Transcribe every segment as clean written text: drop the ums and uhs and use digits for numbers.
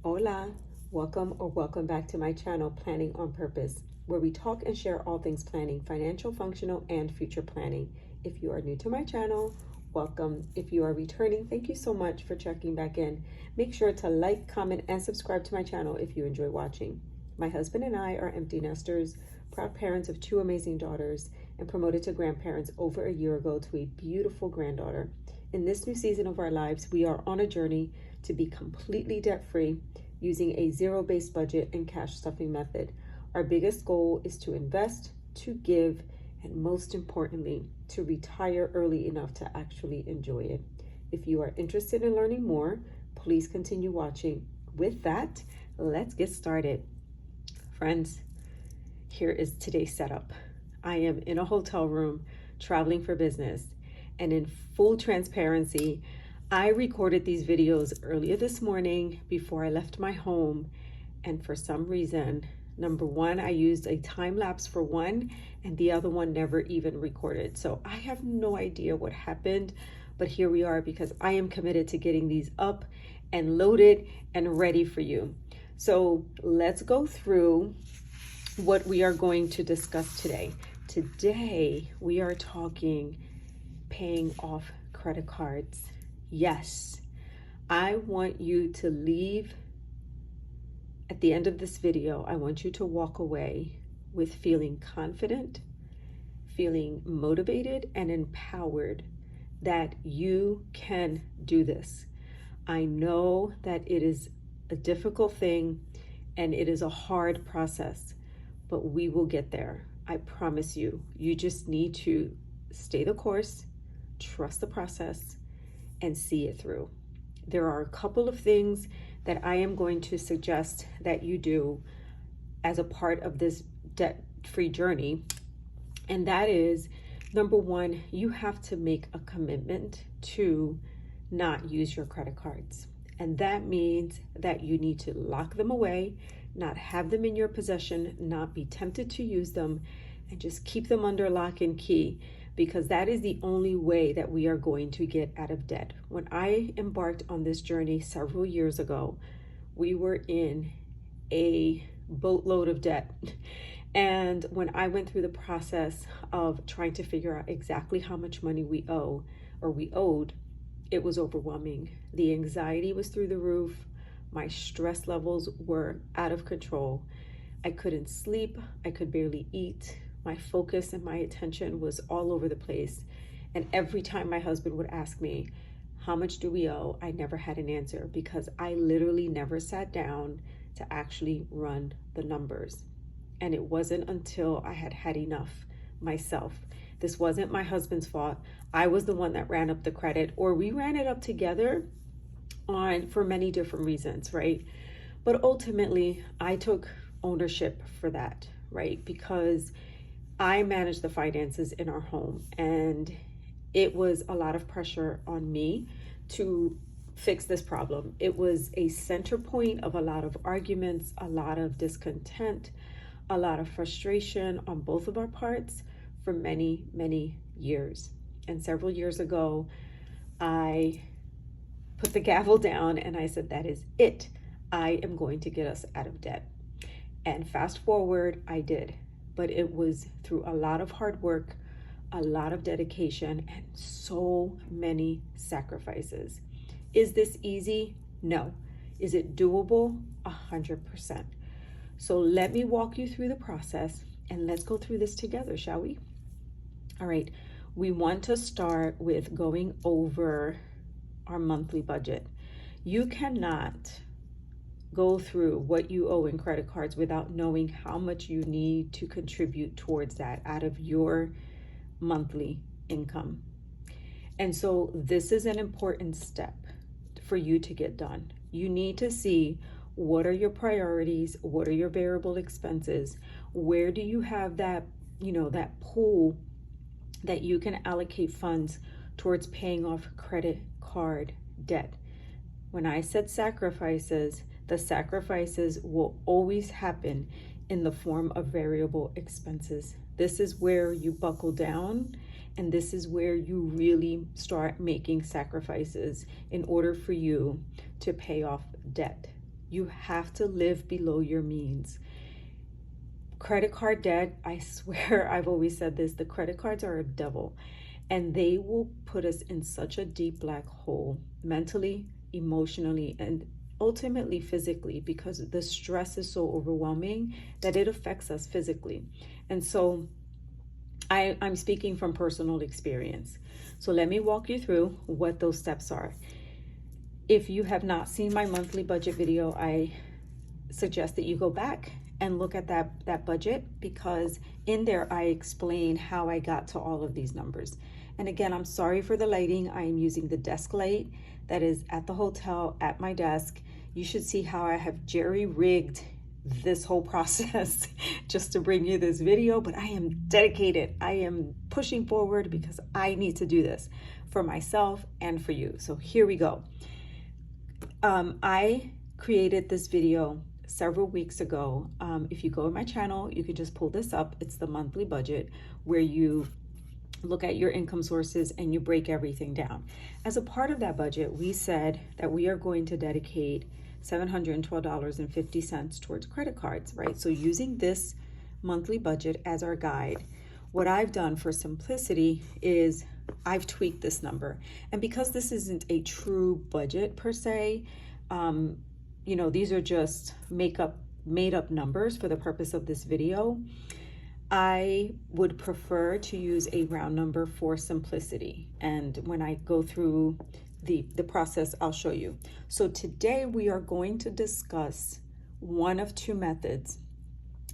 Hola, welcome back to my channel, Planning on Purpose, where we talk and share all things planning, financial, functional, and future planning. If you are new to my channel, welcome. If you are returning, thank you so much for checking back in. Make sure to like, comment, and subscribe to my channel if you enjoy watching. My husband and I are empty nesters, proud parents of 2 amazing daughters, and promoted to grandparents over a year ago to a beautiful granddaughter. In this new season of our lives, we are on a journey to be completely debt-free using a zero-based budget and cash stuffing method. Our biggest goal is to invest, to give, and most importantly, to retire early enough to actually enjoy it. If you are interested in learning more, please continue watching. With that, let's get started. Friends, here is today's setup. I am in a hotel room traveling for business, and in full transparency, I recorded these videos earlier this morning before I left my home, and for some reason, number one, I used a time lapse for one, and the other one never even recorded. So I have no idea what happened, but here we are because I am committed to getting these up and loaded and ready for you. So let's go through what we are going to discuss today. Today, we are talking paying off credit cards. Yes, I want you to leave at the end of this video. I want you to walk away with feeling confident, feeling motivated, and empowered that you can do this. I know that it is a difficult thing and it is a hard process, but we will get there. I promise you. You just need to stay the course, trust the process, and see it through. There are a couple of things that I am going to suggest that you do as a part of this debt-free journey. And that is, number one, you have to make a commitment to not use your credit cards. And that means that you need to lock them away, not have them in your possession, not be tempted to use them, and just keep them under lock and key, because that is the only way that we are going to get out of debt. When I embarked on this journey several years ago, we were in a boatload of debt. And when I went through the process of trying to figure out exactly how much money we owed, it was overwhelming. The anxiety was through the roof. My stress levels were out of control. I couldn't sleep. I could barely eat. My focus and my attention was all over the place. And every time my husband would ask me, how much do we owe? I never had an answer because I literally never sat down to actually run the numbers. And it wasn't until I had had enough myself. This wasn't my husband's fault. I was the one that ran up the credit, or we ran it up together for many different reasons, right? But ultimately, I took ownership for that, right? Because I managed the finances in our home, and it was a lot of pressure on me to fix this problem. It was a center point of a lot of arguments, a lot of discontent, a lot of frustration on both of our parts for many, many years. And several years ago, I put the gavel down and I said, that is it. I am going to get us out of debt. And fast forward, I did. But it was through a lot of hard work, a lot of dedication, and so many sacrifices. Is this easy? No. Is it doable? 100%. So let me walk you through the process and let's go through this together, shall we? All right. We want to start with going over our monthly budget. You cannot go through what you owe in credit cards without knowing how much you need to contribute towards that out of your monthly income. And so this is an important step for you to get done. You need to see, what are your priorities? What are your variable expenses? Where do you have that, that pool that you can allocate funds towards paying off credit card debt? When I said sacrifices, the sacrifices will always happen in the form of variable expenses. This is where you buckle down, and this is where you really start making sacrifices in order for you to pay off debt. You have to live below your means. Credit card debt, I swear, I've always said this, the credit cards are a devil, and they will put us in such a deep black hole mentally, emotionally, and ultimately physically, because the stress is so overwhelming that it affects us physically. And so I'm speaking from personal experience. So let me walk you through what those steps are. If you have not seen my monthly budget video, I suggest that you go back and look at that budget, because in there I explain how I got to all of these numbers. And again, I'm sorry for the lighting. I am using the desk light that is at the hotel at my desk. You should see how I have jerry-rigged this whole process just to bring you this video, but I am dedicated. I am pushing forward because I need to do this for myself and for you. So here we go. I created this video several weeks ago. If you go to my channel, you can just pull this up. It's the monthly budget, where you look at your income sources and you break everything down. As a part of that budget, we said that we are going to dedicate $712.50 towards credit cards, right? So using this monthly budget as our guide, what I've done for simplicity is I've tweaked this number. And because this isn't a true budget per se, you know, these are just made up numbers for the purpose of this video. I would prefer to use a round number for simplicity. And when I go through the process, I'll show you. So today we are going to discuss one of two methods.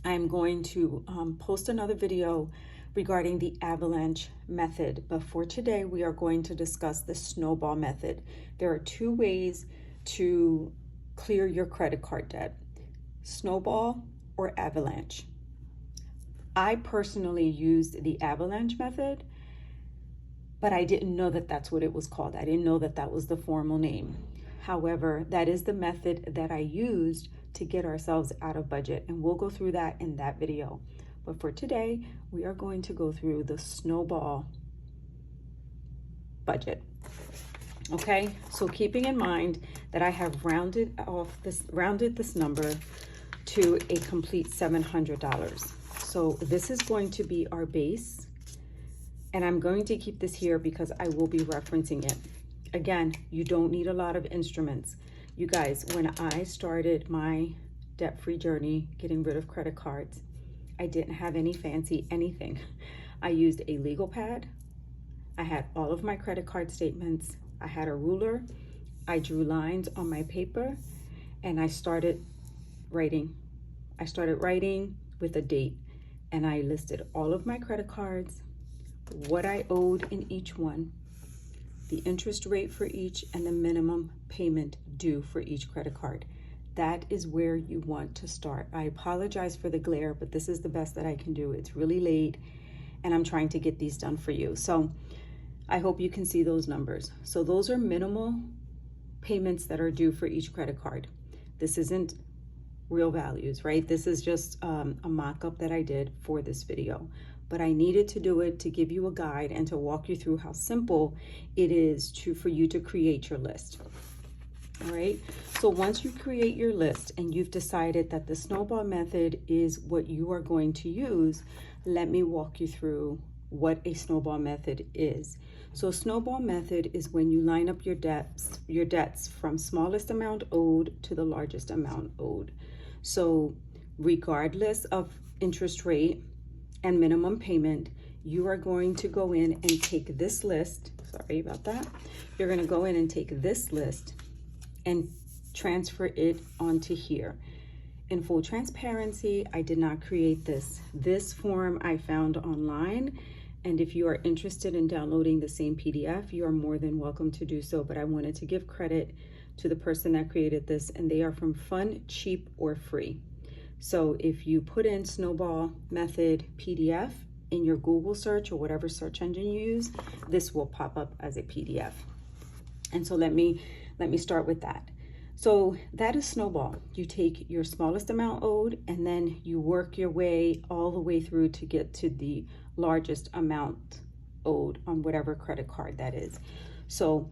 I'm going to post another video regarding the avalanche method, but for today we are going to discuss the snowball method. There are two ways to clear your credit card debt: snowball or avalanche. I personally used the avalanche method, but I didn't know that that's what it was called. I didn't know that that was the formal name. However, that is the method that I used to get ourselves out of budget, and we'll go through that in that video. But for today, we are going to go through the snowball budget. Okay, so keeping in mind that I have rounded this number to a complete $700. So this is going to be our base, and I'm going to keep this here because I will be referencing it. Again, you don't need a lot of instruments. You guys, when I started my debt-free journey, getting rid of credit cards, I didn't have any fancy anything. I used a legal pad. I had all of my credit card statements. I had a ruler. I drew lines on my paper, and I started writing. I started writing with a date, and I listed all of my credit cards, what I owed in each one, the interest rate for each, and the minimum payment due for each credit card. That is where you want to start. I apologize for the glare, but this is the best that I can do. It's really late, and I'm trying to get these done for you. So I hope you can see those numbers. So those are minimal payments that are due for each credit card. This isn't real values, right? This is just a mock-up that I did for this video, but I needed to do it to give you a guide and to walk you through how simple it is for you to create your list. All right, so once you create your list and you've decided that the snowball method is what you are going to use, let me walk you through what a snowball method is. So snowball method is when you line up your debts from smallest amount owed to the largest amount owed. So regardless of interest rate and minimum payment, you are going to go in and take this list. Sorry about that. You're going to go in and take this list and transfer it onto here. In full transparency, I did not create this. This form I found online, and if you are interested in downloading the same PDF, you are more than welcome to do so, but I wanted to give credit to the person that created this, and they are from Fun, Cheap, or Free. So if you put in Snowball Method PDF in your Google search or whatever search engine you use, this will pop up as a PDF. And so let me start with that. So that is Snowball. You take your smallest amount owed, and then you work your way all the way through to get to the largest amount owed on whatever credit card that is. So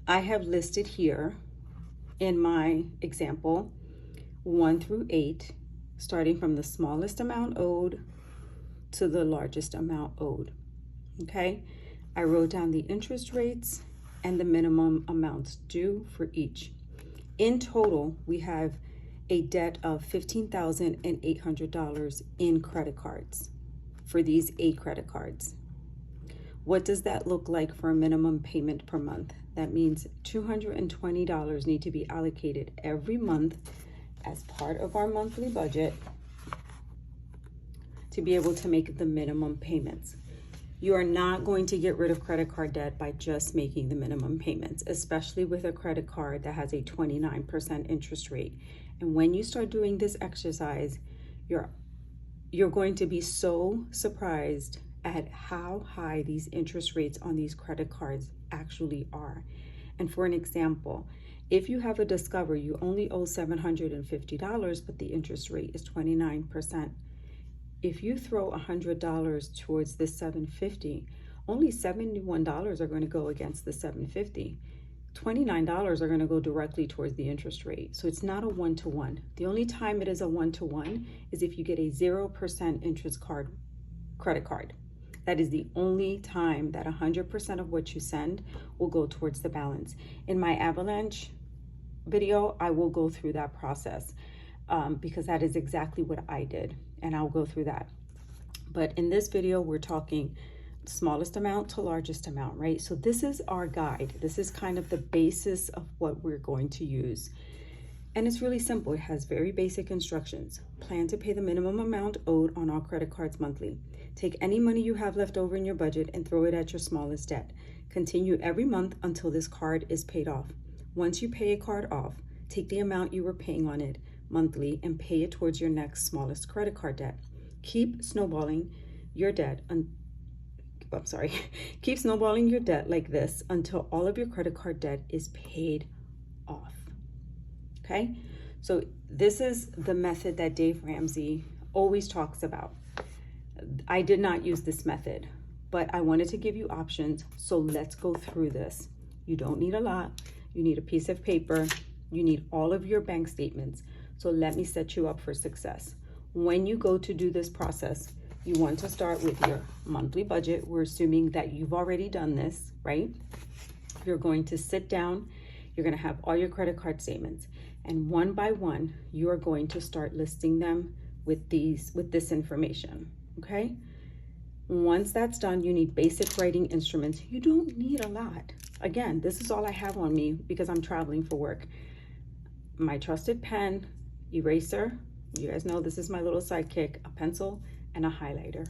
I have listed here in my example 1 through 8, starting from the smallest amount owed to the largest amount owed. Okay, I wrote down the interest rates and the minimum amounts due for each. In total, we have a debt of $15,800 in credit cards for these 8 credit cards. What does that look like for a minimum payment per month? That means $220 need to be allocated every month as part of our monthly budget to be able to make the minimum payments. You are not going to get rid of credit card debt by just making the minimum payments, especially with a credit card that has a 29% interest rate. And when you start doing this exercise, you're going to be so surprised at how high these interest rates on these credit cards actually are. And for an example, if you have a Discover, you only owe $750, but the interest rate is 29%. If you throw $100 towards this $750, only $71 are going to go against the $750. $29 are going to go directly towards the interest rate. So it's not a one-to-one. The only time it is a one-to-one is if you get a 0% interest credit card. That is the only time that 100% of what you send will go towards the balance. In my Avalanche video, I will go through that process because that is exactly what I did, and I'll go through that. But in this video, we're talking smallest amount to largest amount, right? So this is our guide. This is kind of the basis of what we're going to use. And it's really simple. It has very basic instructions. Plan to pay the minimum amount owed on all credit cards monthly. Take any money you have left over in your budget and throw it at your smallest debt. Continue every month until this card is paid off. Once you pay a card off, take the amount you were paying on it monthly and pay it towards your next smallest credit card debt. Keep snowballing your debt keep snowballing your debt like this until all of your credit card debt is paid off. Okay, so this is the method that Dave Ramsey always talks about. I did not use this method, but I wanted to give you options, so let's go through this. You don't need a lot. You need a piece of paper. You need all of your bank statements. So let me set you up for success. When you go to do this process, you want to start with your monthly budget. We're assuming that you've already done this, right? You're going to sit down. You're going to have all your credit card statements. And one by one, you are going to start listing them with this information, okay? Once that's done, you need basic writing instruments. You don't need a lot. Again, this is all I have on me because I'm traveling for work. My trusted pen, eraser, you guys know this is my little sidekick, a pencil, and a highlighter.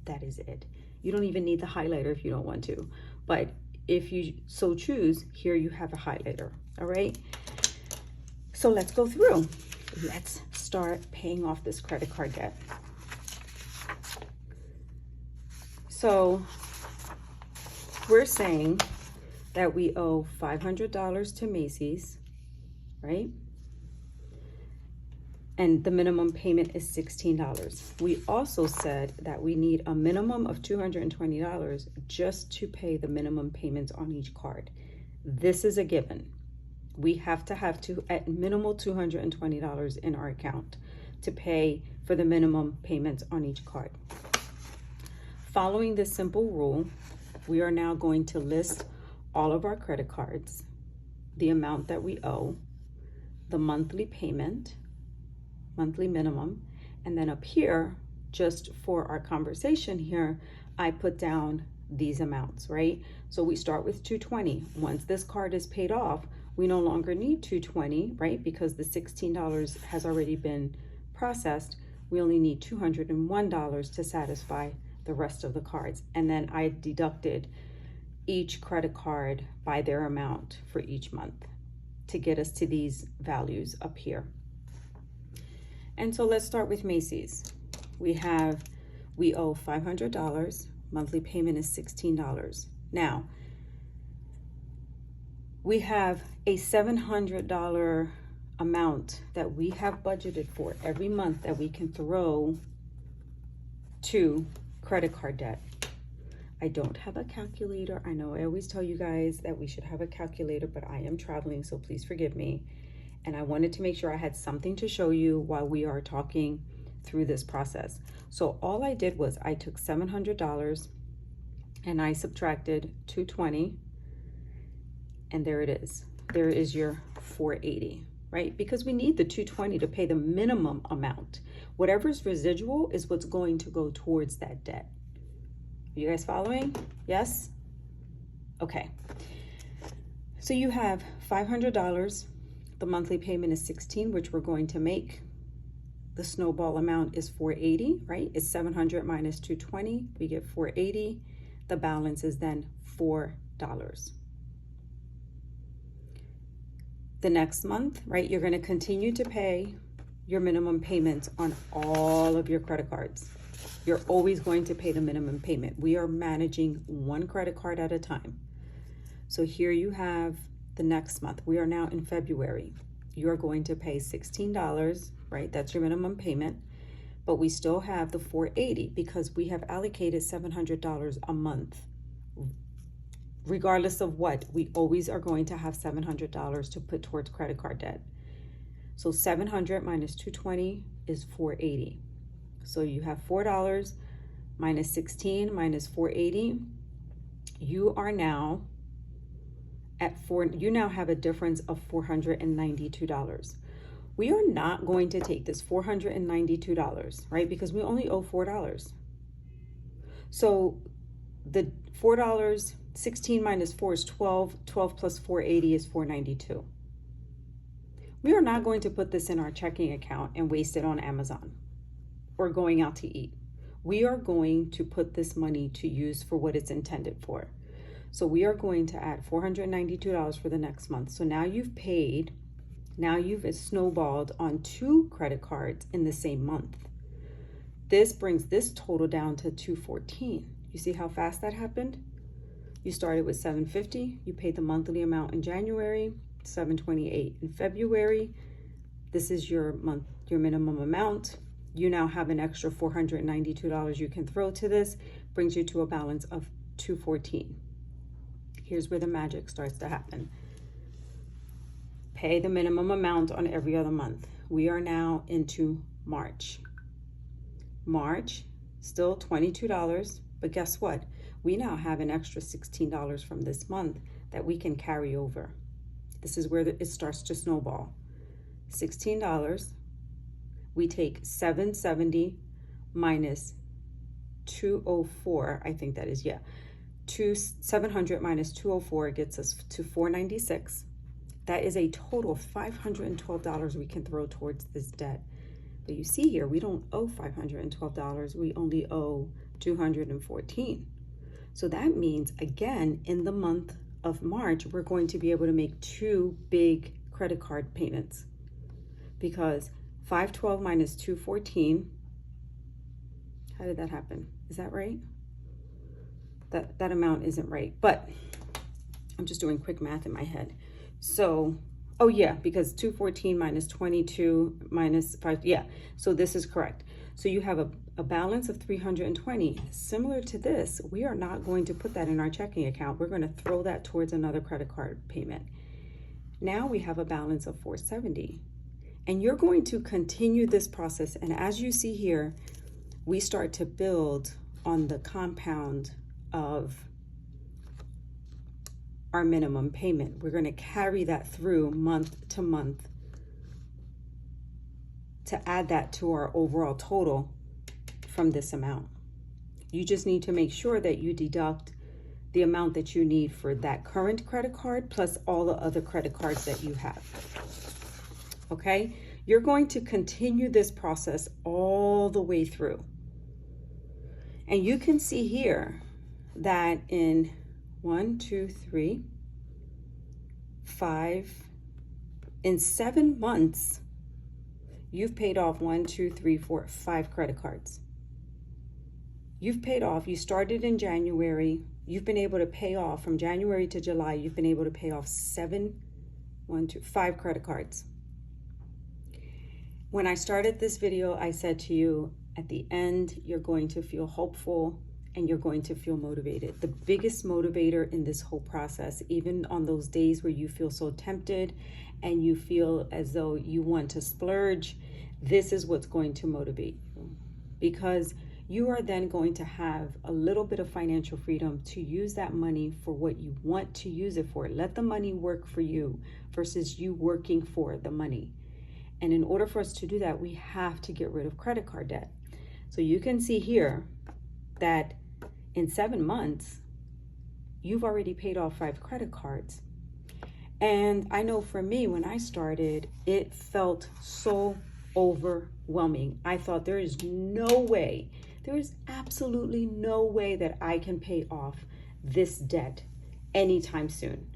That is it. You don't even need the highlighter if you don't want to. But if you so choose, here you have a highlighter, all right? So let's go through. Let's start paying off this credit card debt. So we're saying that we owe $500 to Macy's, right? And the minimum payment is $16. We also said that we need a minimum of $220 just to pay the minimum payments on each card. This is a given. We have to have at minimal $220 in our account to pay for the minimum payments on each card. Following this simple rule, we are now going to list all of our credit cards, the amount that we owe, the monthly payment, monthly minimum, and then up here, just for our conversation here, I put down these amounts, right? So we start with $220. Once this card is paid off, we no longer need $220, right? Because the $16 has already been processed. We only need $201 to satisfy the rest of the cards. And then I deducted each credit card by their amount for each month to get us to these values up here. And so let's start with Macy's. We owe $500, monthly payment is $16. Now, we have a $700 amount that we have budgeted for every month that we can throw to credit card debt. I don't have a calculator. I know I always tell you guys that we should have a calculator, but I am traveling, so please forgive me. And I wanted to make sure I had something to show you while we are talking through this process. So all I did was I took $700 and I subtracted 220, and there it is. There is your 480, right? Because we need the 220 to pay the minimum amount. Whatever's residual is what's going to go towards that debt. Are you guys following? Yes? Okay. So you have $500. The monthly payment is 16, which we're going to make. The snowball amount is 480, right? It's 700 minus 220. We get 480. The balance is then $4. The next month, right, you're going to continue to pay your minimum payments on all of your credit cards. You're always going to pay the minimum payment. We are managing one credit card at a time. So here you have the next month. We are now in February. You're going to pay $16, right? That's your minimum payment. But we still have the 480 because we have allocated $700 a month. Regardless of what, we always are going to have $700 to put towards credit card debt. So 700 minus 220 is 480. So you have $4 minus 16 minus 480. You are now at you now have a difference of $492. We are not going to take this $492, right? Because we only owe $4. So the $4, 16 minus 4 is 12. 12 plus 480 is 492. We are not going to put this in our checking account and waste it on Amazon or going out to eat. We are going to put this money to use for what it's intended for. So we are going to add $492 for the next month. So now you've paid, now you've snowballed on 2 credit cards in the same month. This brings this total down to $214. You see how fast that happened? You started with $750. You paid the monthly amount in January, $728 in February. This is your month, your minimum amount. You now have an extra $492 you can throw to this, brings you to a balance of $214. Here's where the magic starts to happen. Pay the minimum amount on every other month. We are now into March. March, still $22, but guess what? We now have an extra $16 from this month that we can carry over. This is where it starts to snowball. $16, we take $770 minus 204, I think that is, yeah. 700 minus 204 gets us to 496. That is a total of $512 we can throw towards this debt. But you see here, we don't owe $512. We only owe $214. So that means, again, in the month of March, we're going to be able to make 2 big credit card payments because 512 minus 214, how did that happen? Is that right? That amount isn't right, but I'm just doing quick math in my head. So, oh yeah, because 214 minus 22 minus 5, yeah, so this is correct. So you have a balance of 320. Similar to this, we are not going to put that in our checking account. We're going to throw that towards another credit card payment. Now we have a balance of 470. And you're going to continue this process. And as you see here, we start to build on the compound of our minimum payment. We're going to carry that through month to month to add that to our overall total from this amount. You just need to make sure that you deduct the amount that you need for that current credit card plus all the other credit cards that you have. Okay? You're going to continue this process all the way through. And you can see here that in 1, 2, 3, 5, in 7 months, you've paid off 1, 2, 3, 4, 5 credit cards. You've paid off, you started in January, you've been able to pay off from January to July, you've been able to pay off 5 credit cards. When I started this video, I said to you, at the end, you're going to feel hopeful and you're going to feel motivated. The biggest motivator in this whole process, even on those days where you feel so tempted and you feel as though you want to splurge, this is what's going to motivate you, because you are then going to have a little bit of financial freedom to use that money for what you want to use it for. Let the money work for you versus you working for the money. And in order for us to do that, we have to get rid of credit card debt. So you can see here that in 7 months, you've already paid off 5 credit cards. And I know for me, when I started, it felt so overwhelming. I thought there is absolutely no way that I can pay off this debt anytime soon.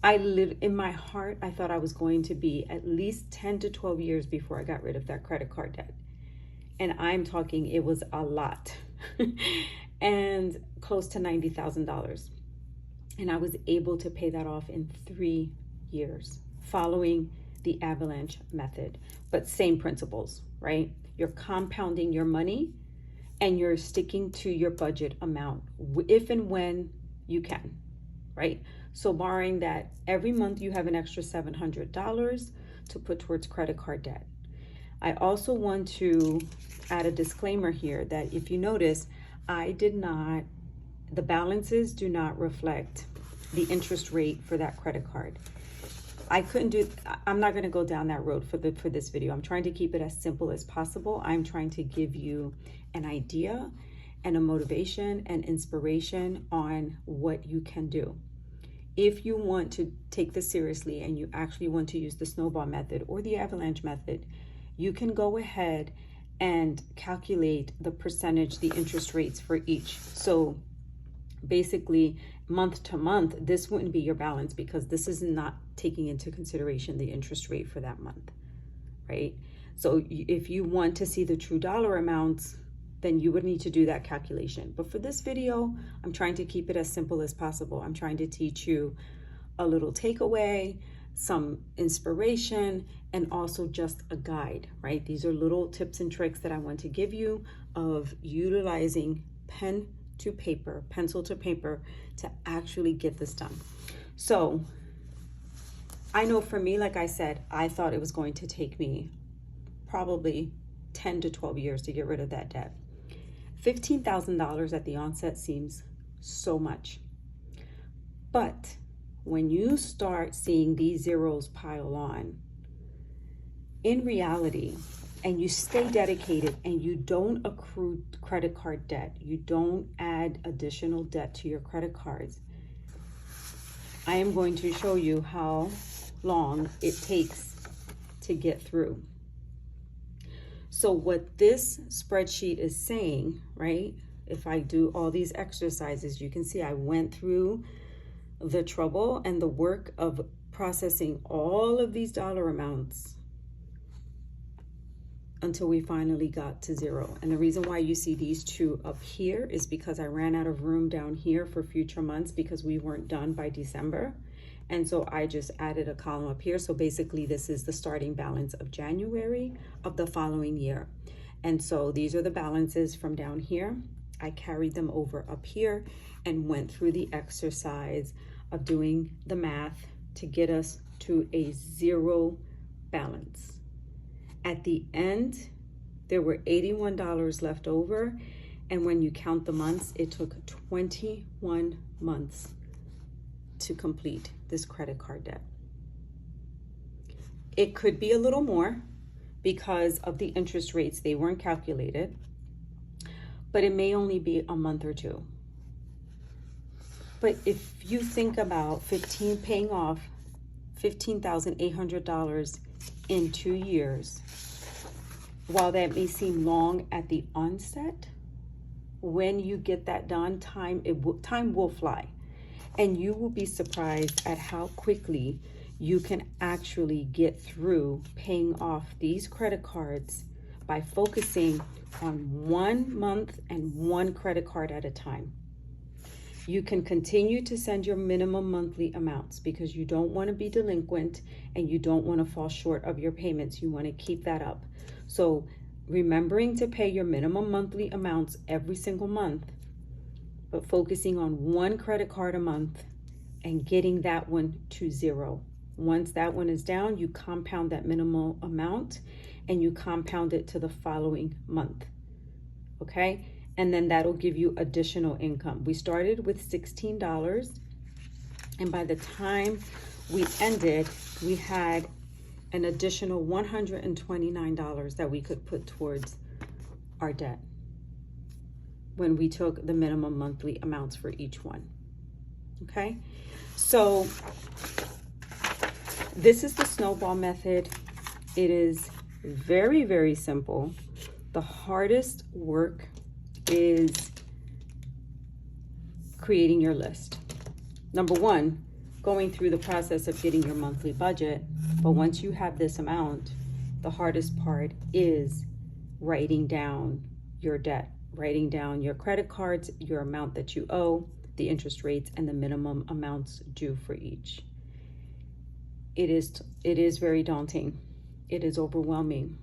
In my heart, I thought I was going to be at least 10 to 12 years before I got rid of that credit card debt. And I'm talking, it was a lot. And close to $90,000. And I was able to pay that off in 3 years, following the avalanche method, but same principles, right? You're compounding your money and you're sticking to your budget amount if and when you can, right? So barring that, every month you have an extra $700 to put towards credit card debt. I also want to add a disclaimer here that if you notice, the balances do not reflect the interest rate for that credit card. I'm not going to go down that road for this video. I'm trying to keep it as simple as possible. I'm trying to give you an idea and a motivation and inspiration on what you can do. If you want to take this seriously and you actually want to use the snowball method or the avalanche method, you can go ahead and calculate the percentage, the interest rates for each. So basically, month to month, this wouldn't be your balance because this is not taking into consideration the interest rate for that month, right? So if you want to see the true dollar amounts, then you would need to do that calculation. But for this video, I'm trying to keep it as simple as possible. I'm trying to teach you a little takeaway, some inspiration, and also just a guide, right? These are little tips and tricks that I want to give you of utilizing pen to paper, pencil to paper to actually get this done. So I know for me, like I said, I thought it was going to take me probably 10 to 12 years to get rid of that debt. $15,000 at the onset seems so much. But when you start seeing these zeros pile on, in reality, and you stay dedicated and you don't accrue credit card debt, you don't add additional debt to your credit cards, I am going to show you how long it takes to get through. So what this spreadsheet is saying, right? If I do all these exercises, you can see I went through the trouble and the work of processing all of these dollar amounts until we finally got to zero. And the reason why you see these two up here is because I ran out of room down here for future months because we weren't done by December. And so I just added a column up here. So basically this is the starting balance of January of the following year. And so these are the balances from down here. I carried them over up here and went through the exercise of doing the math to get us to a zero balance. At the end, there were $81 left over. And when you count the months, it took 21 months to complete this credit card debt. It could be a little more because of the interest rates. They weren't calculated, but it may only be a month or two. But if you think about paying off $15,800 in 2 years, while that may seem long at the onset, when you get that done, time will fly. And you will be surprised at how quickly you can actually get through paying off these credit cards by focusing on 1 month and 1 credit card at a time. You can continue to send your minimum monthly amounts because you don't want to be delinquent and you don't want to fall short of your payments. You want to keep that up. So remembering to pay your minimum monthly amounts every single month but focusing on one credit card a month and getting that one to zero. Once that one is down, you compound that minimal amount and you compound it to the following month. Okay? And then that'll give you additional income. We started with $16, and by the time we ended, we had an additional $129 that we could put towards our debt when we took the minimum monthly amounts for each one. Okay? So this is the snowball method. It is very, very simple. The hardest work is creating your list. Number one, going through the process of getting your monthly budget. But once you have this amount, the hardest part is writing down your debt, writing down your credit cards, your amount that you owe, the interest rates, and the minimum amounts due for each. It is very daunting. It is overwhelming.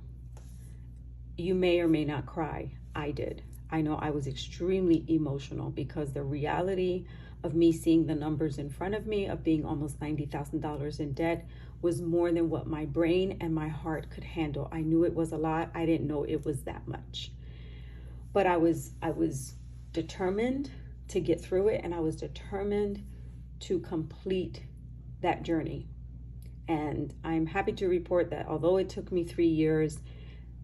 You may or may not cry. I did. I know I was extremely emotional because the reality of me seeing the numbers in front of me of being almost $90,000 in debt was more than what my brain and my heart could handle. I knew it was a lot. I didn't know it was that much. But I was determined to get through it, and I was determined to complete that journey. And I'm happy to report that although it took me 3 years,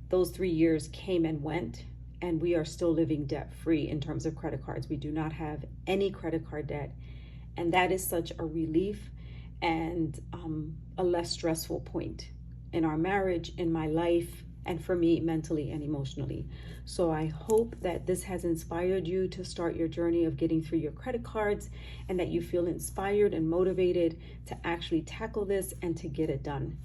those 3 years came and went, and we are still living debt-free in terms of credit cards. We do not have any credit card debt, and that is such a relief and a less stressful point in our marriage, in my life, and for me mentally and emotionally. So I hope that this has inspired you to start your journey of getting through your credit cards, and that you feel inspired and motivated to actually tackle this and to get it done.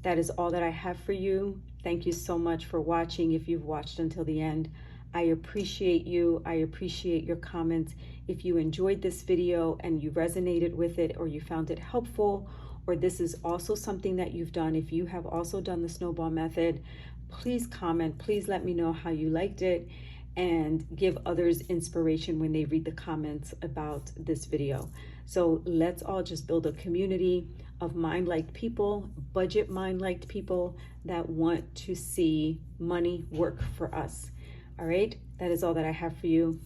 That is all that I have for you. Thank you so much for watching. If you've watched until the end, I appreciate you. I appreciate your comments. If you enjoyed this video and you resonated with it, or you found it helpful, or this is also something that you've done, if you have also done the snowball method, please comment. Please let me know how you liked it, and give others inspiration when they read the comments about this video. So let's all just build a community of mind-like people, budget mind-like people that want to see money work for us. All right, that is all that I have for you.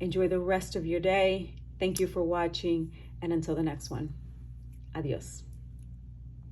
Enjoy the rest of your day. Thank you for watching, and until the next one, adios.